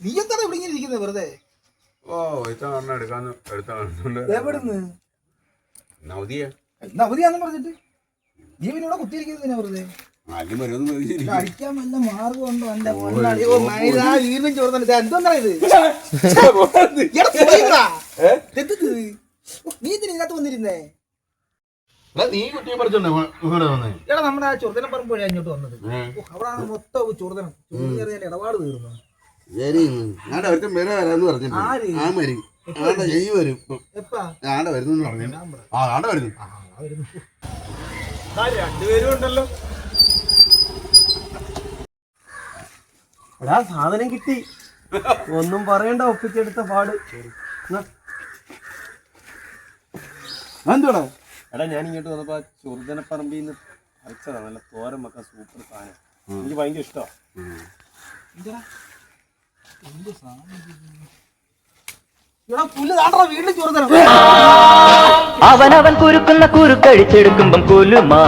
നീ എന്താണ് ഇവിടെ ഇങ്ങനെ ഇരിക്കുന്നത് വെറുതെ? ഓ ഇത്തവണ എടുക്കാന്ന് എടുത്തോണ്ട് എവിടുന്ന് നവതിയെ അവധിയാന്ന് പറഞ്ഞിട്ട് ജീവനോടെ കുത്തിയിരിക്കുന്നതിനാ വെറുതെ ആദ്യം വരുമെന്ന് പ്രതീക്ഷിച്ചിരിക്കും. അടിക്കാൻ വല്ല മാർഗമുണ്ടോ? എന്റെ പൊന്നാടി. ഓ, മൈദാ, വീണ്ടും ചോർന്നിട്ട് എന്തോന്നാ ഇത്? എടാ, പോയിടാ. ഇതെന്ത് ഇത്? ഓ, നീ എന്തിനാ ഇതിനകത്ത് വന്നിരുന്നേ? നീ കുട്ടിയെ പറിച്ചോണ്ടേ ഇവിടെ വന്നേ? എടാ, നമ്മുടെ ആ ചുർദനം പറമ്പ് വഴി അങ്ങോട്ട് വന്നത്. ഓ, അവിടാണ് മൊത്തം ചുർദനം. ചുരുങ്ങിയ ഇടപാട് തീർന്നു. ശരി ആടെ ഒരുത്തൻ വരെ വരാന്ന് പറഞ്ഞിട്ട് ആര്? ആ മരി ആടെ ചെയ്യ് വരും എപ്പാ? ആടെ വരുന്നു പറഞ്ഞു. ആ ആടെ വരുന്നു. രണ്ടുപേരും ഉണ്ടല്ലോ. എടാ സാധനം കിട്ടി, ഒന്നും പറയണ്ട, ഒപ്പിച്ചെടുത്ത പാട്. എന്തോടാ? എടാ ഞാൻ ഇങ്ങോട്ട് വന്നപ്പോ ചുർദനപ്പറമ്പിൽ നിന്ന് അയച്ചതാ, നല്ല തോരൻ വെക്കാൻ സൂപ്പർ സാധനം. എനിക്ക് ഭയങ്കര ഇഷ്ടമാണ്. വീണ്ടും ചോർദനം. അവനവൻ കുരുക്കുന്ന കുരുക്കഴിച്ചെടുക്കുമ്പം കുലുമാ.